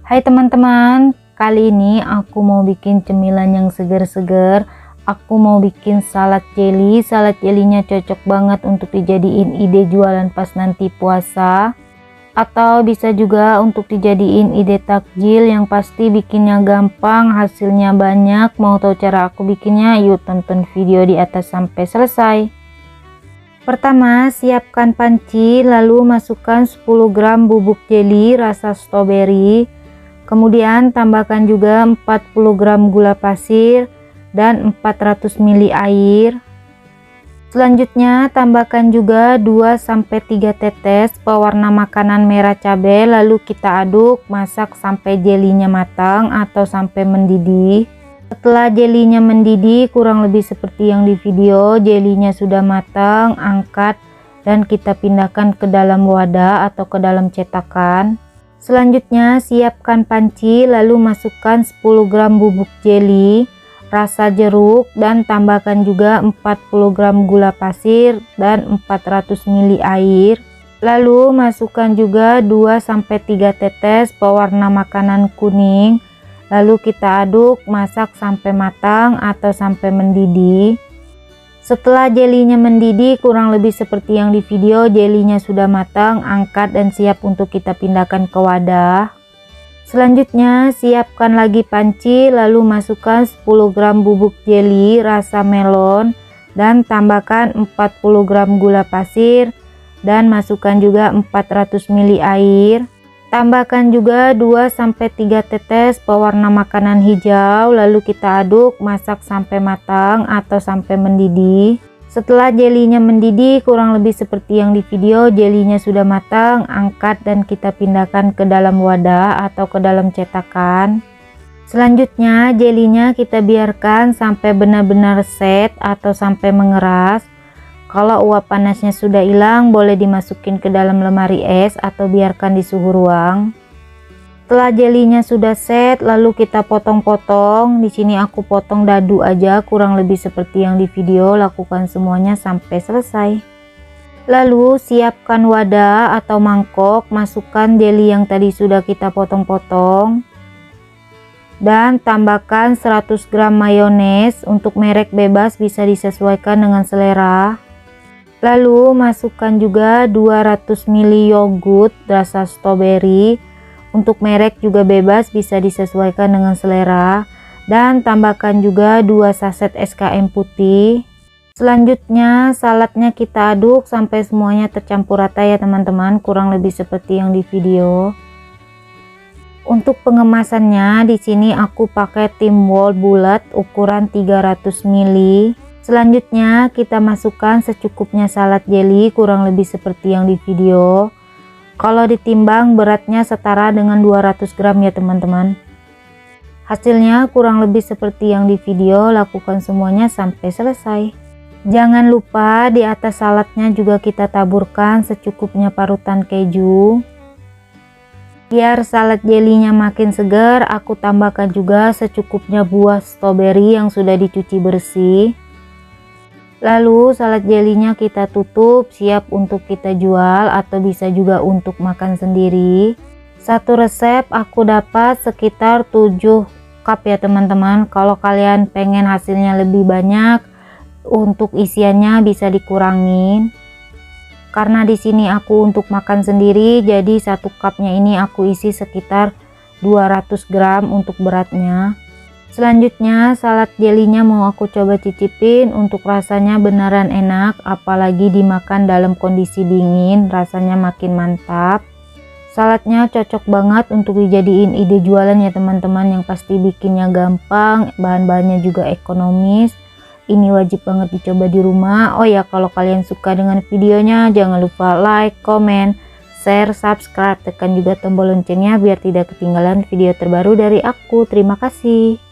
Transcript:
Hai teman-teman, kali ini aku mau bikin cemilan yang seger-seger. Aku mau bikin salad jelly. Salad jelinya cocok banget untuk dijadiin ide jualan pas nanti puasa, atau bisa juga untuk dijadiin ide takjil yang pasti bikinnya gampang, hasilnya banyak. Mau tahu cara aku bikinnya? Yuk tonton video di atas sampai selesai. Pertama, siapkan panci, lalu masukkan 10 gram bubuk jelly rasa stroberi. Kemudian tambahkan juga 40 gram gula pasir dan 400 ml air. Selanjutnya tambahkan juga 2-3 tetes pewarna makanan merah cabai, lalu kita aduk, masak sampai jelinya matang atau sampai mendidih. Setelah jelinya mendidih kurang lebih seperti yang di video, jelinya sudah matang, angkat dan kita pindahkan ke dalam wadah atau ke dalam cetakan. Selanjutnya siapkan panci, lalu masukkan 10 gram bubuk jelly rasa jeruk dan tambahkan juga 40 gram gula pasir dan 400 ml air. Lalu masukkan juga 2-3 tetes pewarna makanan kuning. Lalu kita aduk, masak sampai matang atau sampai mendidih. Setelah jelinya mendidih kurang lebih seperti yang di video, jelinya sudah matang, angkat dan siap untuk kita pindahkan ke wadah. Selanjutnya siapkan lagi panci, lalu masukkan 10 gram bubuk jelly rasa melon dan tambahkan 40 gram gula pasir dan masukkan juga 400 ml air. Tambahkan juga 2-3 tetes pewarna makanan hijau, lalu kita aduk, masak sampai matang atau sampai mendidih. Setelah jelinya mendidih kurang lebih seperti yang di video, jelinya sudah matang, angkat dan kita pindahkan ke dalam wadah atau ke dalam cetakan. Selanjutnya jelinya kita biarkan sampai benar-benar set atau sampai mengeras. Kalau uap panasnya sudah hilang, boleh dimasukin ke dalam lemari es atau biarkan di suhu ruang. Setelah jelinya sudah set, lalu kita potong-potong. Di sini aku potong dadu aja, kurang lebih seperti yang di video. Lakukan semuanya sampai selesai. Lalu siapkan wadah atau mangkok, masukkan jelly yang tadi sudah kita potong-potong. Dan tambahkan 100 gram mayones, untuk merek bebas bisa disesuaikan dengan selera. Lalu masukkan juga 200 ml yogurt rasa stroberi, untuk merek juga bebas bisa disesuaikan dengan selera, dan tambahkan juga 2 saset SKM putih. Selanjutnya saladnya kita aduk sampai semuanya tercampur rata ya teman-teman, kurang lebih seperti yang di video. Untuk pengemasannya di sini aku pakai timbal bulat ukuran 300 ml. Selanjutnya kita masukkan secukupnya salad jelly, kurang lebih seperti yang di video. Kalau ditimbang beratnya setara dengan 200 gram ya teman-teman. Hasilnya kurang lebih seperti yang di video, lakukan semuanya sampai selesai. Jangan lupa di atas saladnya juga kita taburkan secukupnya parutan keju. Biar salad jelinya makin segar, aku tambahkan juga secukupnya buah stroberi yang sudah dicuci bersih. Lalu salad jelinya kita tutup, siap untuk kita jual atau bisa juga untuk makan sendiri. Satu resep aku dapat sekitar 7 cup ya teman-teman. Kalau kalian pengen hasilnya lebih banyak, untuk isiannya bisa dikurangin. Karena di sini aku untuk makan sendiri, jadi 1 cupnya ini aku isi sekitar 200 gram untuk beratnya. Selanjutnya salad jelinya mau aku coba cicipin, untuk rasanya beneran enak, apalagi dimakan dalam kondisi dingin, rasanya makin mantap. Saladnya cocok banget untuk dijadiin ide jualan ya teman-teman, yang pasti bikinnya gampang, bahan-bahannya juga ekonomis. Ini wajib banget dicoba di rumah. Oh ya, kalau kalian suka dengan videonya jangan lupa like, comment, share, subscribe, tekan juga tombol loncengnya biar tidak ketinggalan video terbaru dari aku. Terima kasih.